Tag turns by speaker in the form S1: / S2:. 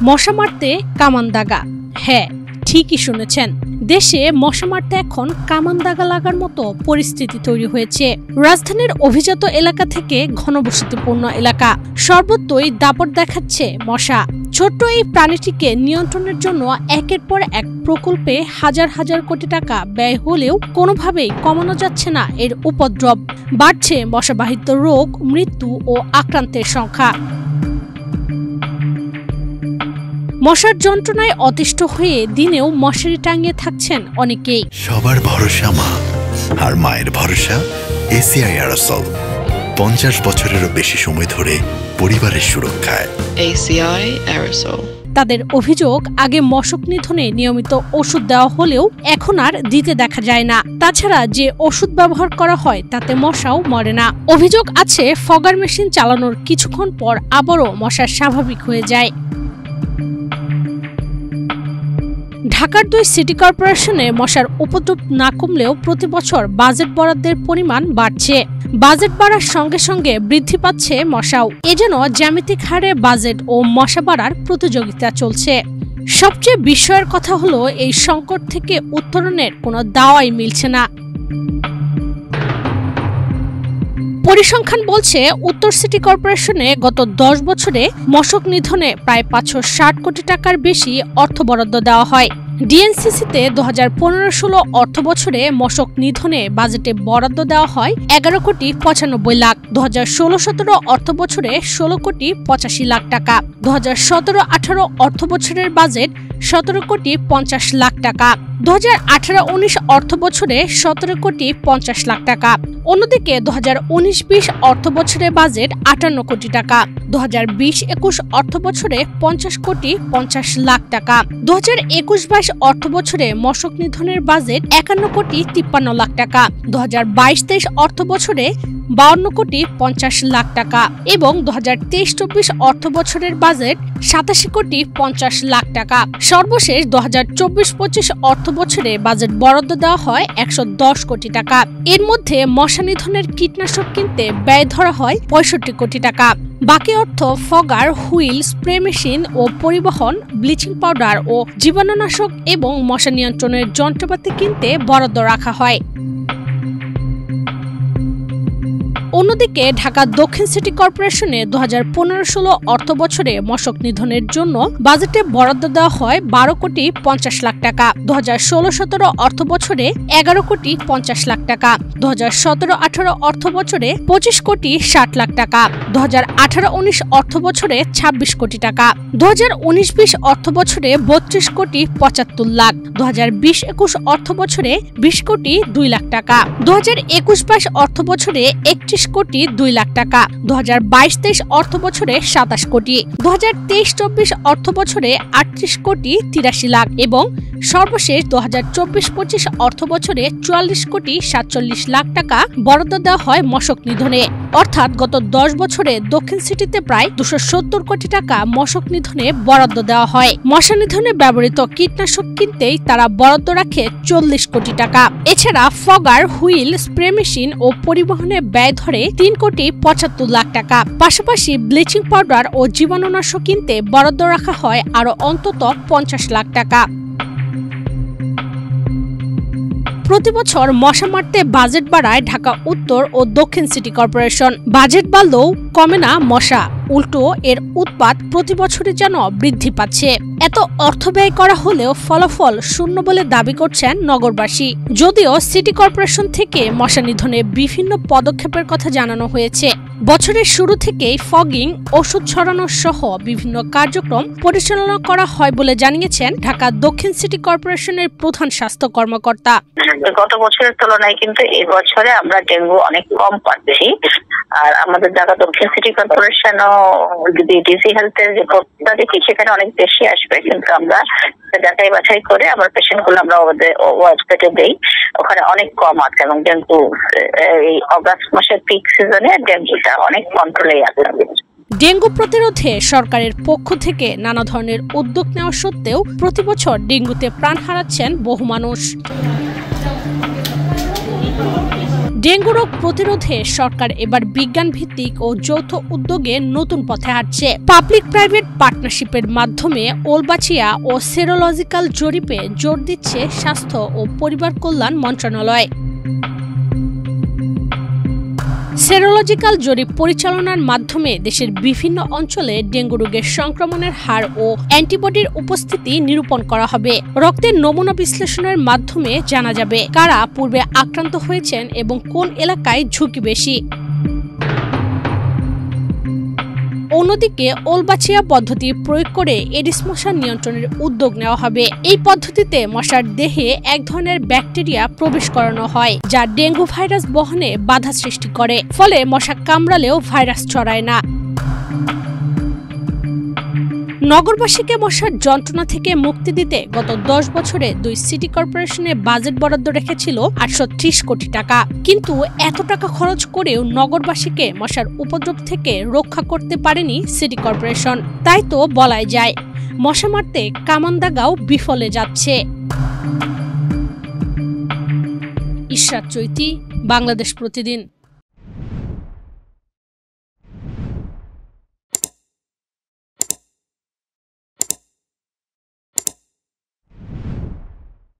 S1: মশা মারতে কামান দাগা। হ্যাঁ, ঠিকই শুনেছেন, দেশে মশা মারতে এখন কামান দাগা লাগার মতো পরিস্থিতি তৈরি হয়েছে। রাজধানীর অভিজাত এলাকা থেকে ঘনবসতিপূর্ণ এলাকা, সর্বত্রই দাপট দেখাচ্ছে মশা। ছোট্ট এই প্রাণীটিকে নিয়ন্ত্রণের জন্য একের পর এক প্রকল্পে হাজার হাজার কোটি টাকা ব্যয় হলেও কোনোভাবেই কমানো যাচ্ছে না এর উপদ্রব। বাড়ছে মশাবাহিত রোগ, মৃত্যু ও আক্রান্তের সংখ্যা। মশার যন্ত্রণায় অতিষ্ঠ হয়ে দিনেও মশারি টাঙিয়ে থাকছেন অনেকেই।
S2: সবার ভরসা মা, আর মায়ের ভরসা এসিআই অ্যারোসল। 50 বছরেরও বেশি সময় ধরে পরিবারের সুরক্ষায়
S3: এসিআই অ্যারোসল।
S1: তাদের অভিযোগ, আগে মশক নিধনে নিয়মিত ওষুধ দেওয়া হলেও এখন আর দিতে দেখা যায় না। তাছাড়া যে ওষুধ ব্যবহার করা হয় তাতে মশাও মরে না। অভিযোগ আছে, ফগার মেশিন চালানোর কিছুক্ষণ পর আবারও মশা স্বাভাবিক হয়ে যায়। ঢাকার 2 সিটি কর্পোরেশনে মশার উপদ্রব না কমলেও প্রতি বছর বাজেট বরাদ্দের পরিমাণ বাড়ছে। বাজেট বাড়ার সঙ্গে সঙ্গে বৃদ্ধি পাচ্ছে মশাও। এ যেন জ্যামিতিক হারে বাজেট ও মশা বাড়ার প্রতিযোগিতা চলছে। সবচেয়ে বিস্ময়ের কথা হলো, এই সংকট থেকে উত্তরণের কোনো দাওয়াই মিলছে না। পরিসংখ্যান বলছে, উত্তর সিটি কর্পোরেশনে গত 10 বছরে মশক নিধনে প্রায় 560 কোটি টাকার বেশি অর্থ বরাদ্দ দেওয়া হয়। ডিএনসিসিতে 2015-16 অর্থ বছরে মশক নিধনে বাজেটে বরাদ্দ দেওয়া হয় 11 কোটি 95 লাখ। 2016-17 অর্থ বছরে 16 কোটি 85 লাখ টাকা। 2017-18 অর্থ বছরের বাজেট 17 কোটি 50 লাখ টাকা। 2018-19 অর্থ বছরে 17 কোটি 50 লাখ টাকা। অন্যদিকে 2019-20 অর্থ বছরের বাজেট 58 কোটি টাকা। 2020-21 অর্থ বছরে 50 কোটি 50 লাখ টাকা। 2021-22 অর্থ বছরে মশক নিধনের বাজেট 51 কোটি 53 লাখ টাকা। 2022-23 অর্থ বছরে 52 কোটি 50 লাখ টাকা এবং 2023-24 অর্থ বছরের বাজেট 87 কোটি 50 লাখ টাকা। সর্বশেষ 2024-25 অর্থ বছরে বাজেট বরাদ্দ দেওয়া হয় 110 কোটি টাকা। এর মধ্যে মশা নিধনের কীটনাশক কিনতে ব্যয় ধরা হয় 65 কোটি টাকা। বাকি অর্থ ফগার, হুইল, স্প্রে মেশিন ও পরিবহন, ব্লিচিং পাউডার ও জীবাণুনাশক এবং মশা নিয়ন্ত্রণের যন্ত্রপাতি কিনতে বরাদ্দ রাখা হয়। অন্যদিকে ঢাকা দক্ষিণ সিটি কর্পোরেশনে 2015-16 অর্থ বছরে মশক নিধনের জন্য বাজেটে বরাদ্দ দেওয়া হয় 12 কোটি 50 লাখ টাকা। 2016-17 অর্থ বছরে 11 কোটি 50 লাখ টাকা। 2017-18 অর্থ বছরে 25 কোটি 60 লাখ টাকা। 2018-19 অর্থ বছরে 26 কোটি টাকা। 2019-20 অর্থ বছরে 32 কোটি 75 লাখ। 2020-21 অর্থ বছরে 20 কোটি 2 লাখ টাকা। 2021-22 অর্থ বছরে 31 কোটি 2 লাখ টাকা। 2022-23 অর্থ বছরে 27 কোটি। 2023-24 অর্থ বছরে 38 কোটি 83 লাখ এবং সর্বশেষ 2024-25 অর্থ বছরে 44 কোটি 47 লাখ টাকা বরাদ্দ দেওয়া হয় মশক নিধনে। অর্থাৎ গত 10 বছরে দক্ষিণ সিটিতে প্রায় 270 কোটি টাকা মশক নিধনে বরাদ্দ দেওয়া হয়। মশা নিধনে ব্যবহৃত কীটনাশক কিনতেই তারা বরাদ্দ রাখে 40 কোটি টাকা। এছাড়া ফগার, হুইল, স্প্রে মেশিন ও পরিবহনে ব্যয় ধরে 3 কোটি 75 লাখ টাকা। পাশাপাশি ব্লিচিং পাউডার ও জীবাণুনাশক কিনতে বরাদ্দ রাখা হয় আরো অন্তত 50 লাখ টাকা। প্রতি বছর মশা মারতে বাজেট বাড়ায় ঢাকা উত্তর ও দক্ষিণ সিটি কর্পোরেশন। বাজেট বাড়লেও কমে না মশা, উল্টো এর উৎপাত প্রতি বছরই যেন বৃদ্ধি পাচ্ছে। এত অর্থ ব্যয় করা হলেও ফলাফল শূন্য বলে দাবি করছেন নগরবাসী। যদিও সিটি কর্পোরেশন থেকে মশা নিধনে বিভিন্ন পদক্ষেপের কথা জানানো হয়েছে। বছরের শুরু থেকেই ফগিং, ওষুধ ছড়ানো সহ বিভিন্ন কার্যক্রম পরিচালনা করা হয় বলে জানিয়েছেন ঢাকা দক্ষিণ সিটি কর্পোরেশনের প্রধান স্বাস্থ্য কর্মকর্তা।
S4: গত বছরের তুলনায় কিন্তু এই বছরে আমরা ডেঙ্গু অনেক কম পাচ্ছি। আর আমাদের ঢাকা দক্ষিণ সিটি কর্পোরেশনও যদি ডিসি হেলথের রিপোর্টটা দেখি সেখানে অনেক বেশি আসবে, কিন্তু আমরা যাচাই বাছাই করে আমার পেশেন্ট গুলো আমরা ওয়েবসাইটে দেই, ওখানে অনেক কম আছে এবং ডেঙ্গু এই অগাস্ট মাসের পিক সিজনে ডেঙ্গুটা অনেক কন্ট্রোলে আছে।
S1: ডেঙ্গু প্রতিরোধে সরকারের পক্ষ থেকে নানা ধরনের উদ্যোগ নেওয়া সত্ত্বেও প্রতি বছর ডেঙ্গুতে প্রাণ হারাচ্ছেন বহু মানুষ। ডেঙ্গু রোগ প্রতিরোধে সরকার এবার বিজ্ঞান ভিত্তিক ও যৌথ উদ্যোগে নতুন পথে হাঁটছে। পাবলিক প্রাইভেট পার্টনারশিপের মাধ্যমে ওলবাচিয়া ও সেরোলজিক্যাল জরিপে জোর দিচ্ছে স্বাস্থ্য ও পরিবার কল্যাণ মন্ত্রণালয়। সেরোলজিক্যাল জরিপ পরিচালনার মাধ্যমে দেশের বিভিন্ন অঞ্চলে ডেঙ্গু রোগের সংক্রমণের হার ও অ্যান্টিবডির উপস্থিতি নিরূপণ করা হবে। রক্তের নমুনা বিশ্লেষণের মাধ্যমে জানা যাবে কারা পূর্বে আক্রান্ত হয়েছেন এবং কোন এলাকায় ঝুঁকি বেশি। অন্যদিকে ওলবাচিয়া পদ্ধতি প্রয়োগ করে এডিস মশা নিয়ন্ত্রণের উদ্যোগ নেওয়া হবে। এই পদ্ধতিতে মশার দেহে এক ধরনের ব্যাকটেরিয়া প্রবেশ করানো হয় যা ডেঙ্গু ভাইরাস বহনে বাধা সৃষ্টি করে, ফলে মশা কামড়ালেও ভাইরাস ছড়ায় না। নগরবাসীকে মশার যন্ত্রণা থেকে মুক্তি দিতে গত 10 বছরে 2 সিটি কর্পোরেশনে বাজেট বরাদ্দ রেখেছিল 830 কোটি টাকা। কিন্তু এত টাকা খরচ করেও নগরবাসীকে মশার উপদ্রব থেকে রক্ষা করতে পারেনি সিটি কর্পোরেশন। তাই তো বলাই যায় মশা মারতে কামান দাগাও বিফলে যাচ্ছে। ইশরাত চৈতি, বাংলাদেশ প্রতিদিন।